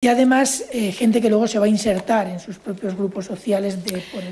Y además, gente que luego se va a insertar en sus propios grupos sociales.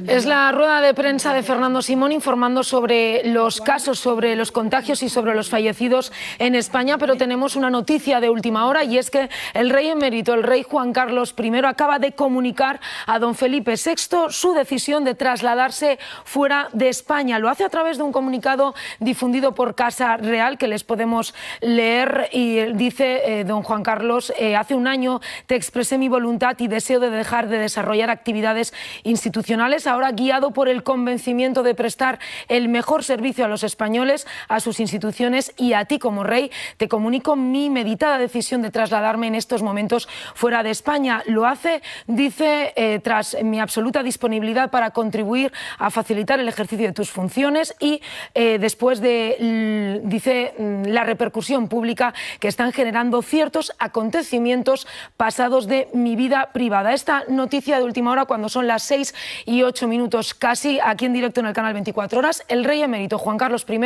Es la rueda de prensa de Fernando Simón informando sobre los casos, sobre los contagios y sobre los fallecidos en España, pero tenemos una noticia de última hora y es que el rey emérito, el rey Juan Carlos I, acaba de comunicar a don Felipe VI su decisión de trasladarse fuera de España. Lo hace a través de un comunicado difundido por Casa Real que les podemos leer y dice don Juan Carlos: hace un año te expresé mi voluntad y deseo de dejar de desarrollar actividades institucionales. Ahora, guiado por el convencimiento de prestar el mejor servicio a los españoles, a sus instituciones y a ti como rey, te comunico mi meditada decisión de trasladarme en estos momentos fuera de España. Lo hace, dice, tras mi absoluta disponibilidad para contribuir a facilitar el ejercicio de tus funciones y después de, dice, la repercusión pública que están generando ciertos acontecimientos pasados de mi vida privada. Esta noticia de última hora, cuando son las 6:08 casi, aquí en directo en el canal 24 Horas, el rey emérito Juan Carlos I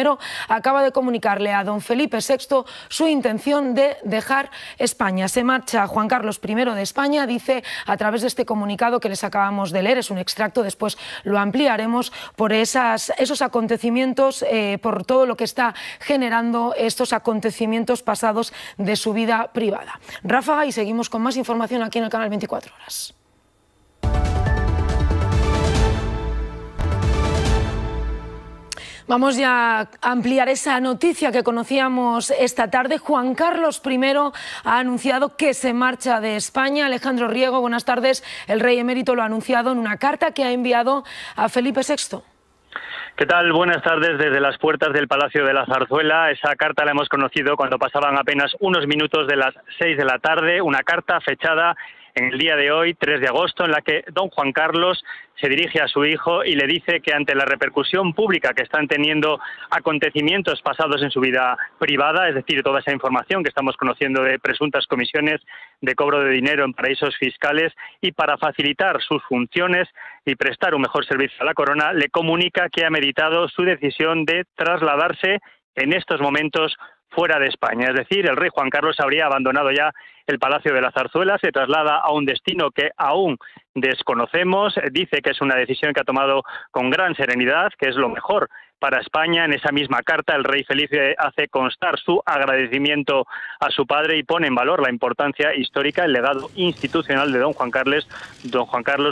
acaba de comunicarle a don Felipe VI su intención de dejar España. Se marcha Juan Carlos I de España, dice a través de este comunicado que les acabamos de leer, es un extracto, después lo ampliaremos, por esos acontecimientos, por todo lo que está generando estos acontecimientos pasados de su vida privada. Ráfaga, y seguimos con más información aquí en el canal 24 Horas. Vamos ya a ampliar esa noticia que conocíamos esta tarde. Juan Carlos I ha anunciado que se marcha de España. Alejandro Riego, buenas tardes. El rey emérito lo ha anunciado en una carta que ha enviado a Felipe VI. ¿Qué tal? Buenas tardes desde las puertas del Palacio de la Zarzuela. Esa carta la hemos conocido cuando pasaban apenas unos minutos de las 6 de la tarde. Una carta fechada en el día de hoy, 3 de agosto, en la que don Juan Carlos se dirige a su hijo y le dice que ante la repercusión pública que están teniendo acontecimientos pasados en su vida privada, es decir, toda esa información que estamos conociendo de presuntas comisiones de cobro de dinero en paraísos fiscales, y para facilitar sus funciones y prestar un mejor servicio a la corona, le comunica que ha meditado su decisión de trasladarse en estos momentos fuera de España. Es decir, el rey Juan Carlos habría abandonado ya el Palacio de la Zarzuela, se traslada a un destino que aún desconocemos. Dice que es una decisión que ha tomado con gran serenidad, que es lo mejor para España. En esa misma carta el rey Felipe hace constar su agradecimiento a su padre y pone en valor la importancia histórica, el legado institucional de don Juan Carlos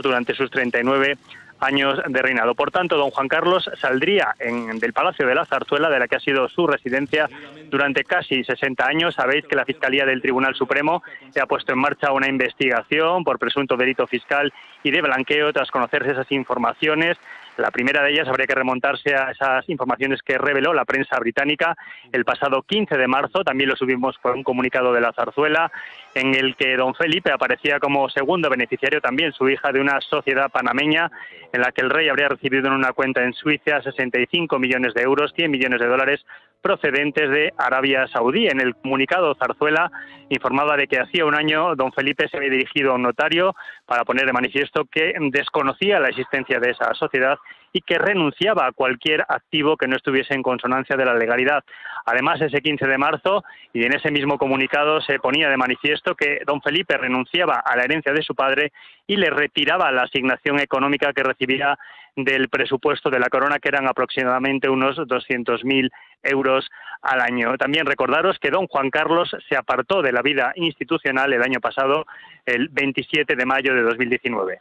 durante sus 39 años de reinado. Por tanto, don Juan Carlos saldría del Palacio de la Zarzuela, de la que ha sido su residencia durante casi 60 años. Sabéis que la Fiscalía del Tribunal Supremo ha puesto en marcha una investigación por presunto delito fiscal y de blanqueo tras conocerse esas informaciones. La primera de ellas habría que remontarse a esas informaciones que reveló la prensa británica el pasado 15 de marzo. También lo subimos por un comunicado de la Zarzuela, en el que don Felipe aparecía como segundo beneficiario, también su hija, de una sociedad panameña en la que el rey habría recibido en una cuenta en Suiza 65 millones de euros, 100 millones de dólares procedentes de Arabia Saudí. En el comunicado, Zarzuela informaba de que hacía un año don Felipe se había dirigido a un notario para poner de manifiesto que desconocía la existencia de esa sociedad y que renunciaba a cualquier activo que no estuviese en consonancia de la legalidad. Además, ese 15 de marzo, y en ese mismo comunicado, se ponía de manifiesto que don Felipe renunciaba a la herencia de su padre y le retiraba la asignación económica que recibía del presupuesto de la corona, que eran aproximadamente unos 200.000 euros al año. También recordaros que don Juan Carlos se apartó de la vida institucional el año pasado, el 27 de mayo de 2019.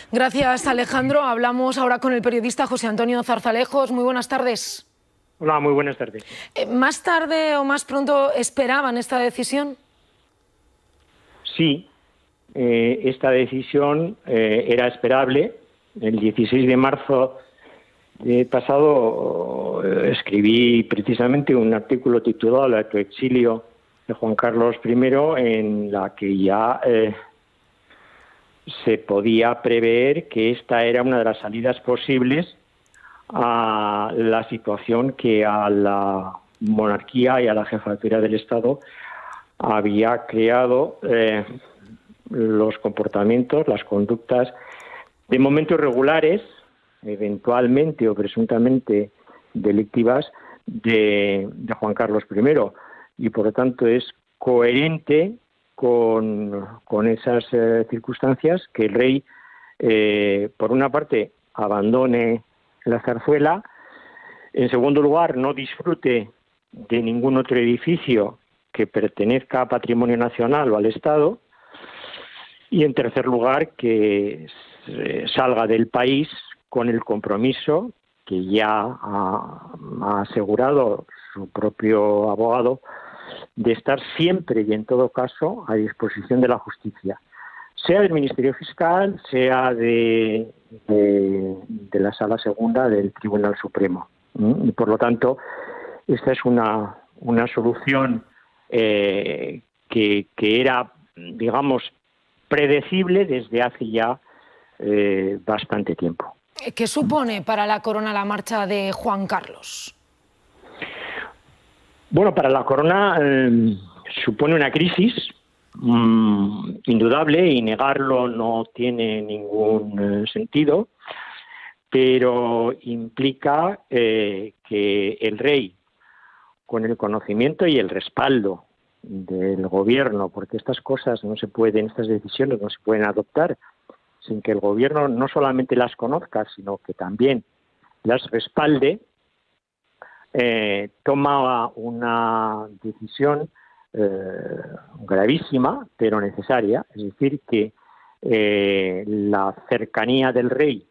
Gracias, Alejandro. Hablamos ahora con el periodista José Antonio Zarzalejos. Muy buenas tardes. Hola, muy buenas tardes. ¿Más tarde o más pronto esperaban esta decisión? Sí, esta decisión era esperable. El 16 de marzo pasado escribí precisamente un artículo titulado "El exilio de Juan Carlos I", en la que ya se podía prever que esta era una de las salidas posibles a la situación que a la monarquía y a la jefatura del Estado había creado los comportamientos, las conductas de momento irregulares, eventualmente o presuntamente delictivas, de Juan Carlos I. Y por lo tanto es coherente con esas circunstancias, que el rey, por una parte, abandone la zarzuela, en segundo lugar, no disfrute de ningún otro edificio que pertenezca a patrimonio nacional o al Estado, y en tercer lugar, que salga del país con el compromiso que ya ha asegurado su propio abogado de estar siempre y en todo caso a disposición de la justicia, sea del Ministerio Fiscal, sea de la Sala Segunda del Tribunal Supremo. Y por lo tanto, esta es una solución que era, digamos, predecible desde hace ya bastante tiempo. ¿Qué supone para la corona la marcha de Juan Carlos? Bueno, para la corona supone una crisis indudable, y negarlo no tiene ningún sentido, pero implica que el rey, con el conocimiento y el respaldo del gobierno, porque estas cosas no se pueden, estas decisiones no se pueden adoptar sin que el gobierno no solamente las conozca, sino que también las respalde, toma una decisión gravísima, pero necesaria, es decir, que la cercanía del rey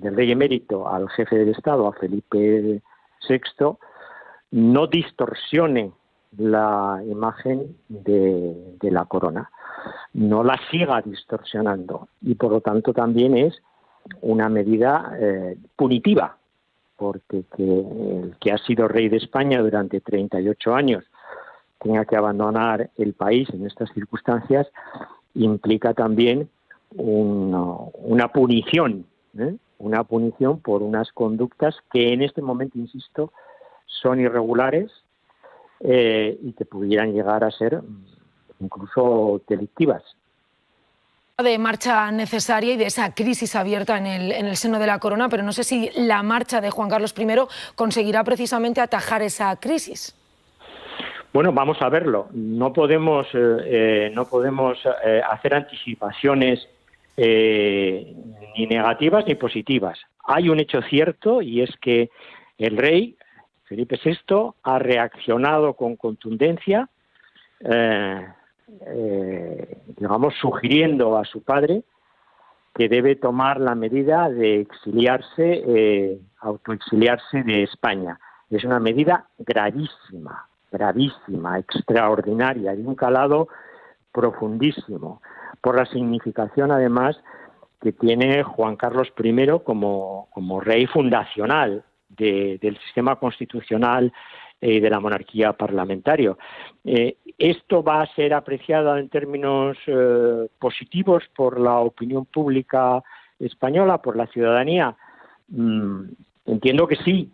emérito al jefe del Estado, a Felipe VI, no distorsione la imagen de la corona, no la siga distorsionando, y por lo tanto también es una medida punitiva, porque que el que ha sido rey de España durante 38 años tenga que abandonar el país en estas circunstancias implica también una punición, una punición por unas conductas que en este momento, insisto, son irregulares y que pudieran llegar a ser incluso delictivas. De marcha necesaria y de esa crisis abierta en el seno de la corona, pero no sé si la marcha de Juan Carlos I conseguirá precisamente atajar esa crisis. Bueno, vamos a verlo. No podemos hacer anticipaciones ni negativas ni positivas. Hay un hecho cierto, y es que el rey Felipe VI ha reaccionado con contundencia, digamos, sugiriendo a su padre que debe tomar la medida de exiliarse, autoexiliarse de España. Es una medida gravísima, extraordinaria, de un calado profundísimo, por la significación además que tiene Juan Carlos I como rey fundacional del sistema constitucional y de la monarquía parlamentaria. Esto va a ser apreciado en términos positivos por la opinión pública española, por la ciudadanía. Entiendo que sí,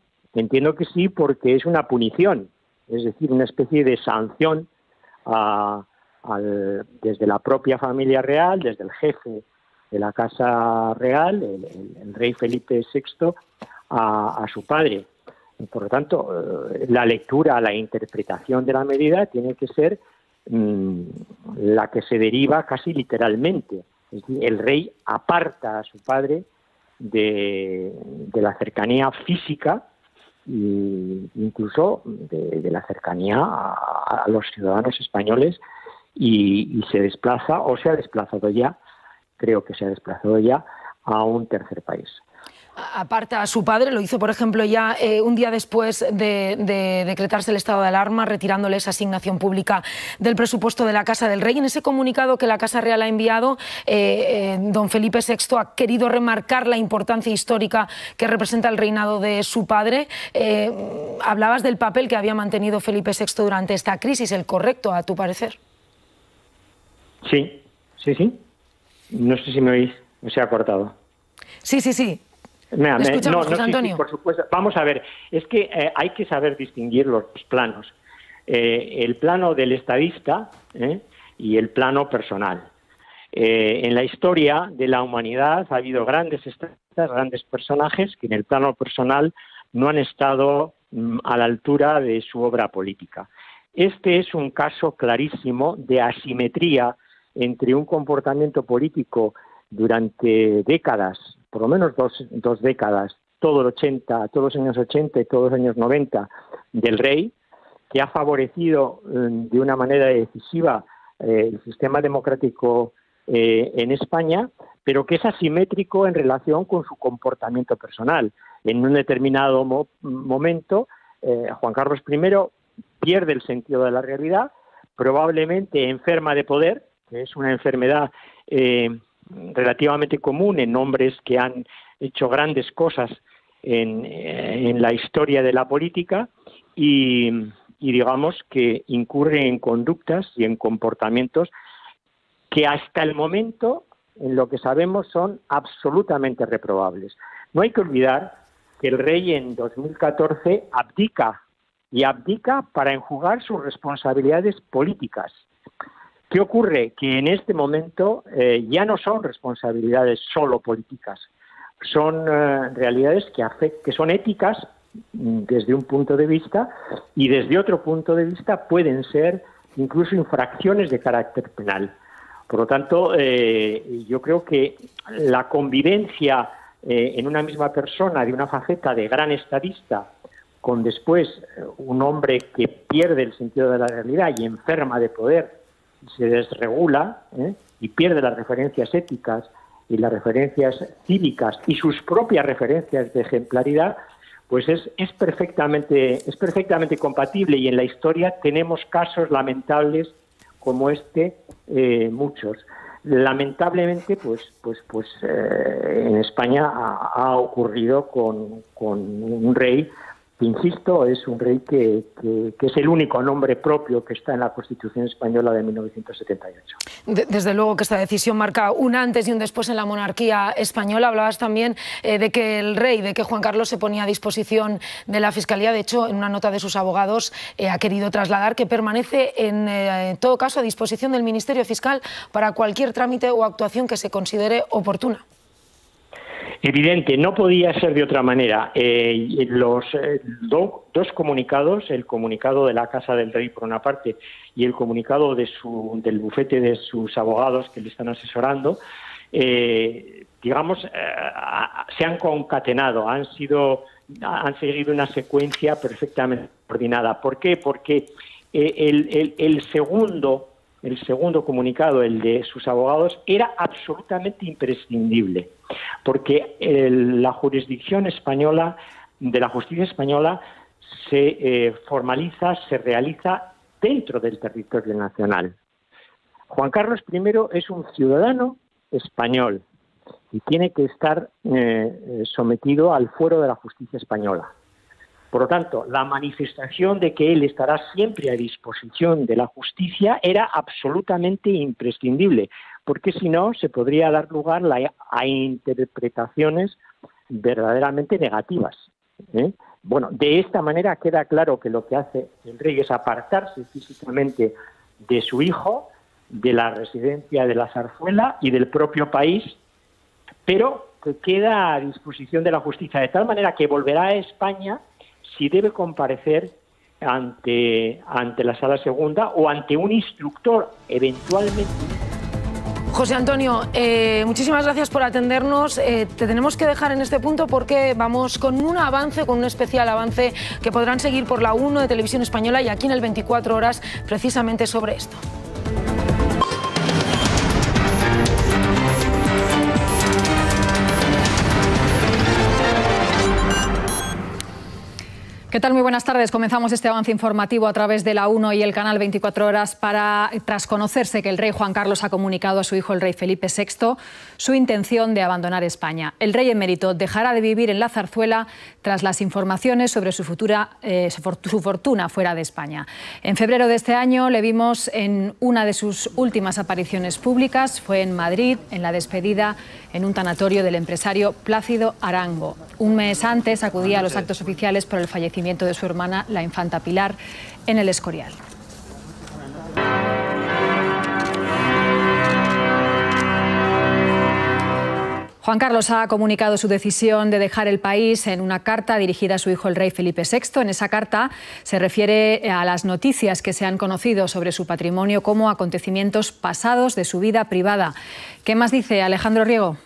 porque es una punición, es decir, una especie de sanción desde la propia familia real, desde el jefe de la Casa Real, el rey Felipe VI, a su padre. Y por lo tanto, la lectura, la interpretación de la medida tiene que ser la que se deriva casi literalmente. Es decir, el rey aparta a su padre de la cercanía física e incluso de la cercanía a los ciudadanos españoles y se desplaza, o se ha desplazado ya, creo que se ha desplazado ya, a un tercer país. Aparta a su padre, lo hizo por ejemplo ya un día después de decretarse el estado de alarma, retirándole esa asignación pública del presupuesto de la Casa del Rey. En ese comunicado que la Casa Real ha enviado, don Felipe VI ha querido remarcar la importancia histórica que representa el reinado de su padre. Hablabas del papel que había mantenido Felipe VI durante esta crisis, ¿el correcto a tu parecer? Sí. No sé si me oís, se ha cortado. Sí. ¿Me escuchamos, José Antonio? Sí, por supuesto. Vamos a ver, es que hay que saber distinguir los planos. El plano del estadista y el plano personal. En la historia de la humanidad ha habido grandes estadistas, grandes personajes que en el plano personal no han estado a la altura de su obra política. Este es un caso clarísimo de asimetría entre un comportamiento político durante décadas, por lo menos dos décadas, todos los años 80 y todos los años 90 del rey, que ha favorecido de una manera decisiva el sistema democrático en España, pero que es asimétrico en relación con su comportamiento personal. En un determinado momento, Juan Carlos I pierde el sentido de la realidad, probablemente enferma de poder, que es una enfermedad relativamente común en hombres que han hecho grandes cosas en la historia de la política, y digamos que incurre en conductas y en comportamientos que hasta el momento, en lo que sabemos, son absolutamente reprobables. No hay que olvidar que el rey en 2014 abdica para enjugar sus responsabilidades políticas. ¿Qué ocurre? Que en este momento ya no son responsabilidades solo políticas, son realidades que son éticas desde un punto de vista, y desde otro punto de vista pueden ser incluso infracciones de carácter penal. Por lo tanto, yo creo que la convivencia en una misma persona de una faceta de gran estadista con después un hombre que pierde el sentido de la realidad y enferma de poder, se desregula y pierde las referencias éticas y las referencias cívicas y sus propias referencias de ejemplaridad, pues es perfectamente compatible, y en la historia tenemos casos lamentables como este, muchos. Lamentablemente, en España ha ocurrido con un rey que, insisto, es un rey que es el único nombre propio que está en la Constitución española de 1978. Desde luego que esta decisión marca un antes y un después en la monarquía española. Hablabas también de que el rey, de que Juan Carlos se ponía a disposición de la Fiscalía. De hecho, en una nota de sus abogados ha querido trasladar que permanece en todo caso a disposición del Ministerio Fiscal para cualquier trámite o actuación que se considere oportuna. Evidente, no podía ser de otra manera. Los dos comunicados, el comunicado de la Casa del Rey por una parte y el comunicado del bufete de sus abogados que le están asesorando, se han concatenado, han seguido una secuencia perfectamente coordinada. ¿Por qué? Porque el segundo comunicado, el de sus abogados, era absolutamente imprescindible, porque la jurisdicción española, de la justicia española, se realiza dentro del territorio nacional. Juan Carlos I es un ciudadano español y tiene que estar sometido al fuero de la justicia española. Por lo tanto, la manifestación de que él estará siempre a disposición de la justicia era absolutamente imprescindible, porque si no se podría dar lugar a interpretaciones verdaderamente negativas. Bueno, de esta manera queda claro que lo que hace el rey es apartarse físicamente de su hijo, de la residencia de la Zarzuela y del propio país, pero que queda a disposición de la justicia, de tal manera que volverá a España si debe comparecer ante la Sala Segunda o ante un instructor, eventualmente. José Antonio, muchísimas gracias por atendernos. Te tenemos que dejar en este punto porque vamos con un especial avance que podrán seguir por la 1 de Televisión Española y aquí en el 24 Horas precisamente sobre esto. ¿Qué tal? Muy buenas tardes. Comenzamos este avance informativo a través de la 1 y el canal 24 Horas tras conocerse que el rey Juan Carlos ha comunicado a su hijo el rey Felipe VI su intención de abandonar España. El rey emérito dejará de vivir en la Zarzuela tras las informaciones sobre su fortuna fuera de España. En febrero de este año le vimos en una de sus últimas apariciones públicas, fue en Madrid, en la despedida en un tanatorio del empresario Plácido Arango. Un mes antes acudía a los actos oficiales por el fallecimiento de su hermana, la infanta Pilar, en el Escorial. Juan Carlos ha comunicado su decisión de dejar el país en una carta dirigida a su hijo, el rey Felipe VI. En esa carta se refiere a las noticias que se han conocido sobre su patrimonio como acontecimientos pasados de su vida privada. ¿Qué más dice Alejandro Riego?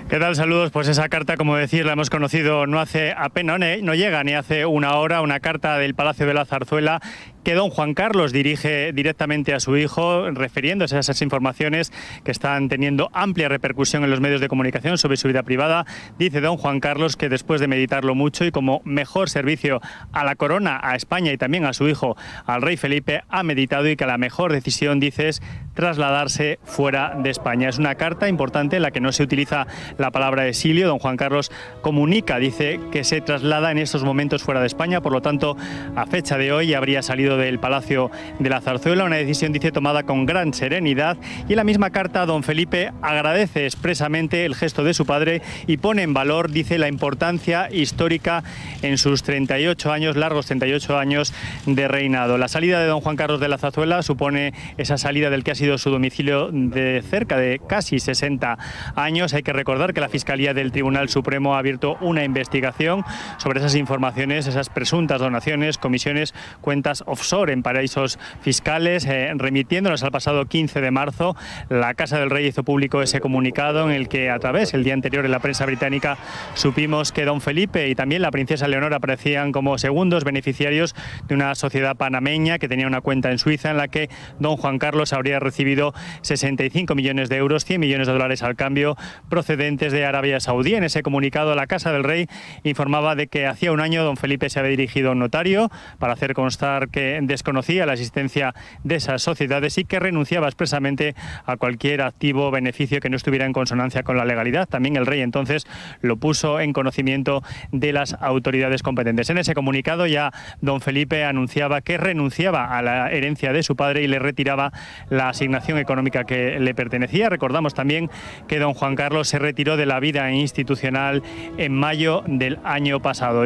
¿Qué tal? Saludos. Pues esa carta, como decís, la hemos conocido no hace apenas, no llega ni hace una hora, una carta del Palacio de la Zarzuela que don Juan Carlos dirige directamente a su hijo, refiriéndose a esas informaciones que están teniendo amplia repercusión en los medios de comunicación sobre su vida privada. Dice don Juan Carlos que después de meditarlo mucho y como mejor servicio a la corona, a España y también a su hijo, al rey Felipe, ha meditado y que la mejor decisión, dice, es trasladarse fuera de España. Es una carta importante en la que no se utiliza la palabra exilio. Don Juan Carlos comunica, dice, que se traslada en estos momentos fuera de España, por lo tanto, a fecha de hoy habría salido del Palacio de la Zarzuela, una decisión, dice, tomada con gran serenidad, y en la misma carta don Felipe agradece expresamente el gesto de su padre y pone en valor, dice, la importancia histórica en sus 38 años, largos 38 años de reinado. La salida de don Juan Carlos de la Zarzuela supone esa salida del que ha sido su domicilio de cerca de casi 60 años. Hay que recordar que la Fiscalía del Tribunal Supremo ha abierto una investigación sobre esas informaciones, esas presuntas donaciones, comisiones, cuentas offshore en paraísos fiscales, remitiéndonos al pasado 15 de marzo. La Casa del Rey hizo público ese comunicado en el que, a través, el día anterior en la prensa británica, supimos que don Felipe y también la princesa Leonor aparecían como segundos beneficiarios de una sociedad panameña que tenía una cuenta en Suiza en la que don Juan Carlos habría recibido 65 millones de euros, 100 millones de dólares al cambio, procedentes de Arabia Saudí. En ese comunicado, la Casa del Rey informaba de que hacía un año don Felipe se había dirigido a un notario para hacer constar que desconocía la existencia de esas sociedades y que renunciaba expresamente a cualquier activo o beneficio que no estuviera en consonancia con la legalidad. También el rey entonces lo puso en conocimiento de las autoridades competentes. En ese comunicado ya don Felipe anunciaba que renunciaba a la herencia de su padre y le retiraba la asignación económica que le pertenecía. Recordamos también que don Juan Carlos se retiró de la vida institucional en mayo del año pasado.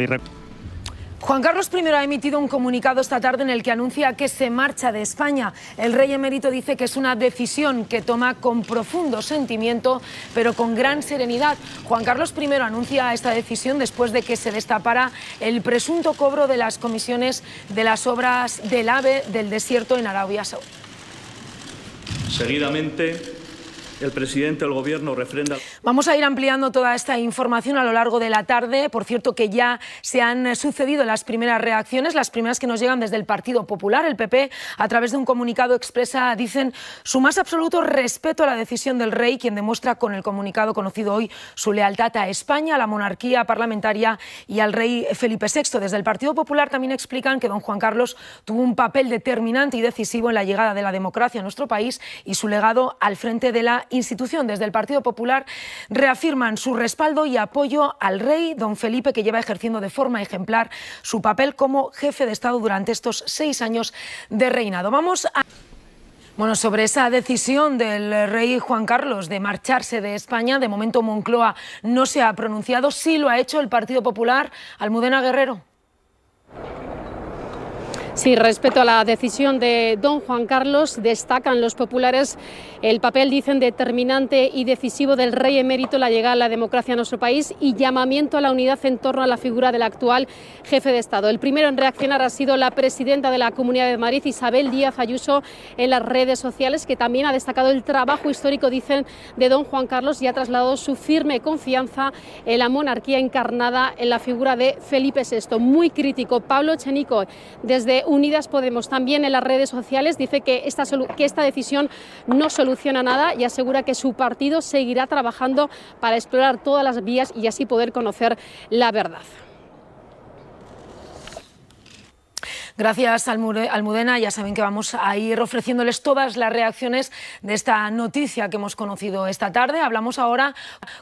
Juan Carlos I ha emitido un comunicado esta tarde en el que anuncia que se marcha de España. El rey emérito dice que es una decisión que toma con profundo sentimiento, pero con gran serenidad. Juan Carlos I anuncia esta decisión después de que se destapara el presunto cobro de las comisiones de las obras del AVE del desierto en Arabia Saudí. Seguidamente, el presidente del Gobierno refrenda. Vamos a ir ampliando toda esta información a lo largo de la tarde. Por cierto, que ya se han sucedido las primeras reacciones, las primeras que nos llegan desde el Partido Popular. El PP, a través de un comunicado, expresa, dicen, su más absoluto respeto a la decisión del rey, quien demuestra con el comunicado conocido hoy su lealtad a España, a la monarquía parlamentaria y al rey Felipe VI. Desde el Partido Popular también explican que don Juan Carlos tuvo un papel determinante y decisivo en la llegada de la democracia a nuestro país y su legado al frente de la institución. Desde el Partido Popular reafirman su respaldo y apoyo al rey don Felipe, que lleva ejerciendo de forma ejemplar su papel como jefe de Estado durante estos 6 años de reinado. Vamos a... Bueno, sobre esa decisión del rey Juan Carlos de marcharse de España, de momento Moncloa no se ha pronunciado, sí lo ha hecho el Partido Popular. Almudena Guerrero. Sí, respecto a la decisión de don Juan Carlos, destacan los populares el papel, dicen, determinante y decisivo del rey emérito en la llegada a la democracia a nuestro país y llamamiento a la unidad en torno a la figura del actual jefe de Estado. El primero en reaccionar ha sido la presidenta de la Comunidad de Madrid, Isabel Díaz Ayuso, en las redes sociales, que también ha destacado el trabajo histórico, dicen, de don Juan Carlos y ha trasladado su firme confianza en la monarquía encarnada en la figura de Felipe VI. Muy crítico Pablo Echenique, desde Unidas Podemos, también en las redes sociales, dice que esta decisión no soluciona nada y asegura que su partido seguirá trabajando para explorar todas las vías y así poder conocer la verdad. Gracias, Almudena. Ya saben que vamos a ir ofreciéndoles todas las reacciones de esta noticia que hemos conocido esta tarde. Hablamos ahora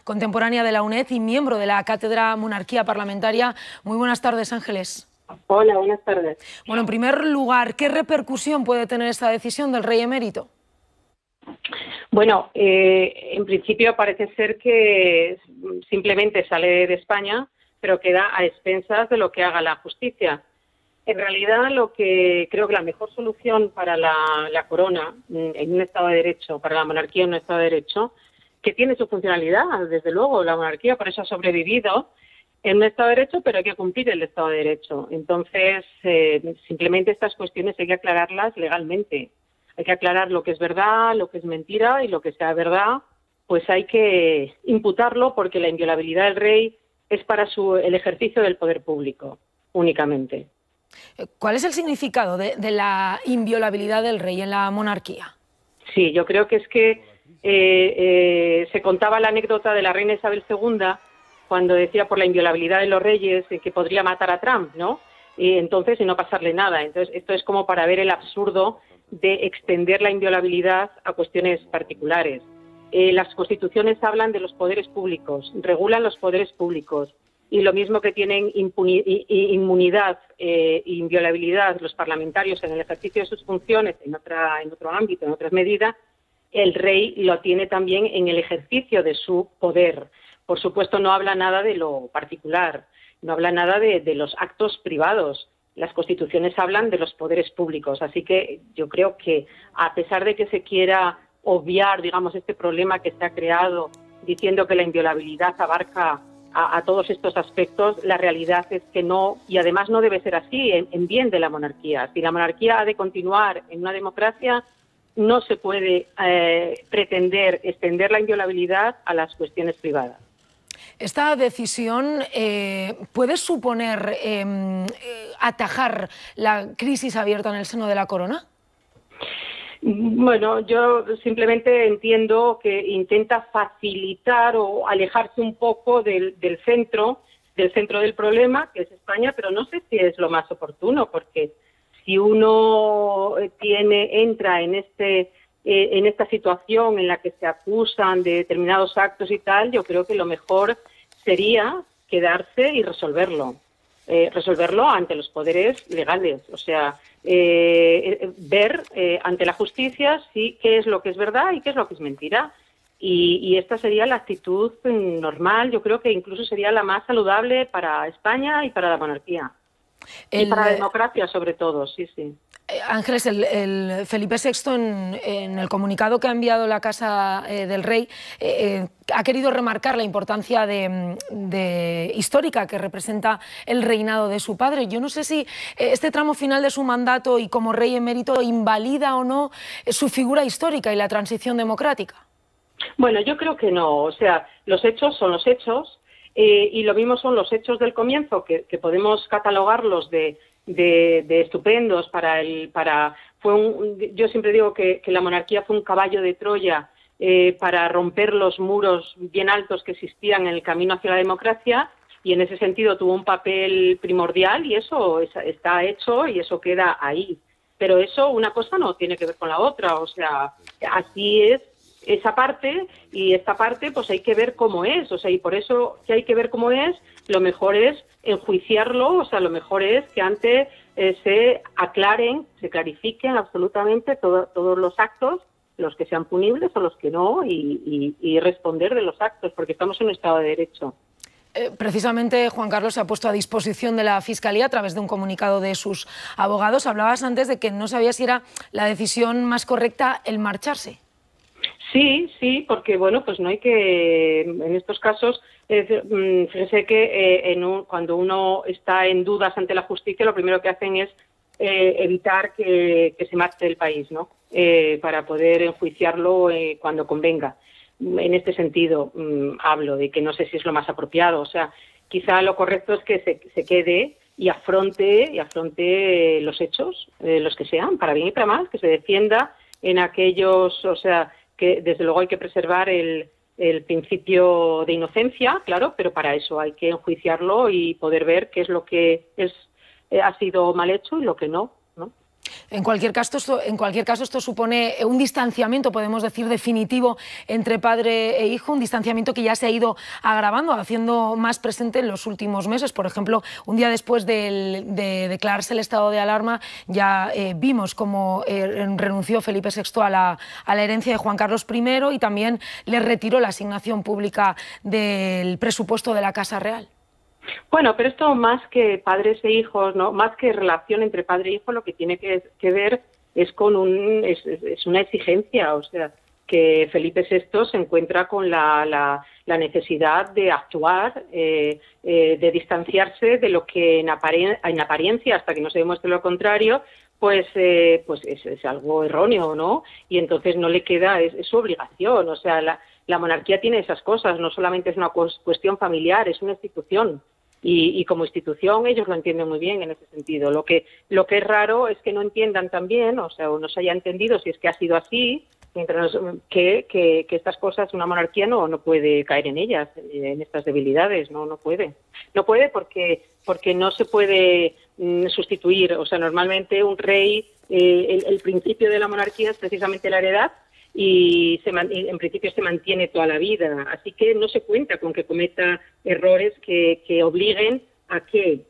contemporánea de la UNED y miembro de la Cátedra Monarquía Parlamentaria. Muy buenas tardes, Ángeles. Hola, buenas tardes. Bueno, en primer lugar, ¿qué repercusión puede tener esta decisión del rey emérito? Bueno, en principio parece ser que simplemente sale de España, pero queda a expensas de lo que haga la justicia. En realidad, lo que creo que la mejor solución para la corona en un Estado de Derecho, para la monarquía en un Estado de Derecho, que tiene su funcionalidad, desde luego, la monarquía por eso ha sobrevivido en un Estado de Derecho, pero hay que cumplir el Estado de Derecho. Entonces, simplemente estas cuestiones hay que aclararlas legalmente. Hay que aclarar lo que es verdad, lo que es mentira, y lo que sea verdad, pues hay que imputarlo, porque la inviolabilidad del rey es para el ejercicio del poder público, únicamente. ¿Cuál es el significado de la inviolabilidad del rey en la monarquía? Sí, yo creo que es que se contaba la anécdota de la reina Isabel II cuando decía por la inviolabilidad de los reyes que podría matar a Trump, ¿no? Y entonces, y no pasarle nada. Entonces, esto es como para ver el absurdo de extender la inviolabilidad a cuestiones particulares. Las constituciones hablan de los poderes públicos, regulan los poderes públicos, y lo mismo que tienen inmunidad e inviolabilidad los parlamentarios en el ejercicio de sus funciones en otro ámbito, en otras medidas, el rey lo tiene también en el ejercicio de su poder. Por supuesto, no habla nada de lo particular, no habla nada de los actos privados. Las constituciones hablan de los poderes públicos, así que yo creo que, a pesar de que se quiera obviar, digamos, este problema que se ha creado diciendo que la inviolabilidad abarca a todos estos aspectos, la realidad es que no, y además no debe ser así en bien de la monarquía. Si la monarquía ha de continuar en una democracia, no se puede pretender extender la inviolabilidad a las cuestiones privadas. ¿Esta decisión puede suponer atajar la crisis abierta en el seno de la corona? Bueno, yo simplemente entiendo que intenta facilitar o alejarse un poco del centro del problema, que es España, pero no sé si es lo más oportuno, porque si uno entra en esta situación en la que se acusan de determinados actos y tal, yo creo que lo mejor sería quedarse y resolverlo ante los poderes legales, o sea, ver ante la justicia qué es lo que es verdad y qué es lo que es mentira. Y esta sería la actitud normal, yo creo que incluso sería la más saludable para España y para la monarquía. Y para la democracia, sobre todo, sí. Ángeles, el Felipe VI, en el comunicado que ha enviado la Casa del Rey, ha querido remarcar la importancia histórica que representa el reinado de su padre. Yo no sé si este tramo final de su mandato y como rey emérito invalida o no su figura histórica y la transición democrática. Bueno, yo creo que no. O sea, los hechos son los hechos, y lo mismo son los hechos del comienzo, que podemos catalogarlos de estupendos yo siempre digo que la monarquía fue un caballo de Troya para romper los muros bien altos que existían en el camino hacia la democracia, y en ese sentido tuvo un papel primordial, y eso está hecho y eso queda ahí. Pero eso, una cosa no tiene que ver con la otra, o sea, así es esa parte, y esta parte pues hay que ver cómo es, o sea, y por eso que hay que ver cómo es, lo mejor es enjuiciarlo, o sea, lo mejor es que antes se aclaren, se clarifiquen absolutamente todos los actos, los que sean punibles o los que no, y responder de los actos, porque estamos en un Estado de Derecho. Precisamente Juan Carlos se ha puesto a disposición de la Fiscalía a través de un comunicado de sus abogados. Hablabas antes de que no sabía si era la decisión más correcta el marcharse. Sí, porque bueno, pues no hay que, en estos casos, fíjese que cuando uno está en dudas ante la justicia, lo primero que hacen es evitar que se marche del país, ¿no? Para poder enjuiciarlo cuando convenga. En este sentido hablo de que no sé si es lo más apropiado, o sea, quizá lo correcto es que se quede y afronte los hechos, los que sean, para bien y para mal, que se defienda en aquellos, o sea, que desde luego hay que preservar el principio de inocencia, claro, pero para eso hay que enjuiciarlo y poder ver qué es lo que ha sido mal hecho y lo que no. En cualquier caso, esto supone un distanciamiento, podemos decir, definitivo entre padre e hijo, un distanciamiento que ya se ha ido agravando, haciendo más presente en los últimos meses. Por ejemplo, un día después de declararse el estado de alarma, ya vimos cómo renunció Felipe VI a la herencia de Juan Carlos I y también le retiró la asignación pública del presupuesto de la Casa Real. Bueno, pero esto más que padres e hijos, ¿no? Más que relación entre padre e hijo, lo que tiene que ver es con una exigencia, o sea, que Felipe VI se encuentra con la necesidad de actuar, de distanciarse de lo que en apariencia, hasta que no se demuestre lo contrario, pues es algo erróneo, ¿no? Y entonces no le queda, es su obligación. O sea, la monarquía tiene esas cosas, no solamente es una cuestión familiar, es una institución. Y como institución ellos lo entienden muy bien en ese sentido. Lo que es raro es que no entiendan también, o sea, o no se haya entendido si es que ha sido así, que estas cosas, una monarquía no puede caer en ellas, en estas debilidades, no puede. No puede porque no se puede sustituir. O sea, normalmente un rey, el principio de la monarquía es precisamente la heredad, y en principio se mantiene toda la vida, así que no se cuenta con que cometa errores que obliguen a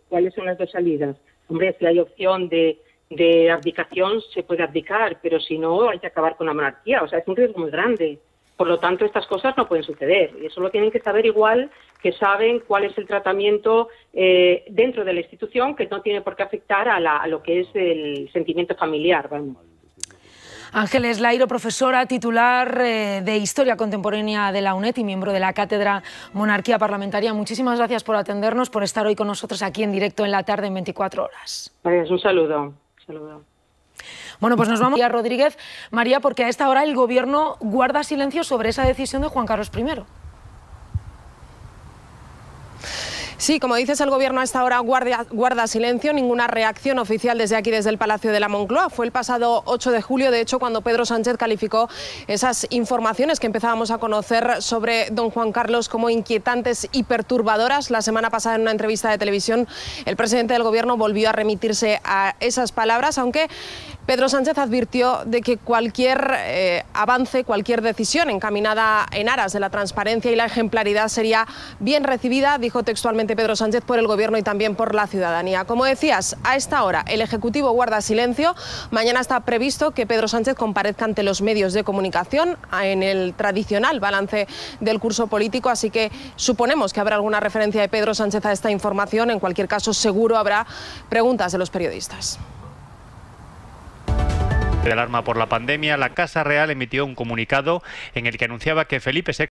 ¿cuáles son las dos salidas? Hombre, si hay opción de abdicación, se puede abdicar, pero si no, hay que acabar con la monarquía. O sea, es un riesgo muy grande. Por lo tanto, estas cosas no pueden suceder. Y eso lo tienen que saber igual que saben cuál es el tratamiento dentro de la institución, que no tiene por qué afectar a lo que es el sentimiento familiar, vamos. Ángeles Lairo, profesora titular de Historia Contemporánea de la UNED y miembro de la Cátedra Monarquía Parlamentaria. Muchísimas gracias por atendernos, por estar hoy con nosotros aquí en directo en la tarde en 24 horas. Pues un saludo. Bueno, pues nos vamos a Rodríguez. María, porque a esta hora el Gobierno guarda silencio sobre esa decisión de Juan Carlos I. Sí, como dices, el Gobierno a esta hora guarda silencio, ninguna reacción oficial desde aquí, desde el Palacio de la Moncloa. Fue el pasado 8 de julio, de hecho, cuando Pedro Sánchez calificó esas informaciones que empezábamos a conocer sobre don Juan Carlos como inquietantes y perturbadoras. La semana pasada, en una entrevista de televisión, el presidente del Gobierno volvió a remitirse a esas palabras, aunque Pedro Sánchez advirtió de que cualquier avance, cualquier decisión encaminada en aras de la transparencia y la ejemplaridad sería bien recibida, dijo textualmente Pedro Sánchez, por el Gobierno y también por la ciudadanía. Como decías, a esta hora el Ejecutivo guarda silencio. Mañana está previsto que Pedro Sánchez comparezca ante los medios de comunicación en el tradicional balance del curso político, así que suponemos que habrá alguna referencia de Pedro Sánchez a esta información. En cualquier caso, seguro habrá preguntas de los periodistas. De alarma por la pandemia, la Casa Real emitió un comunicado en el que anunciaba que Felipe VI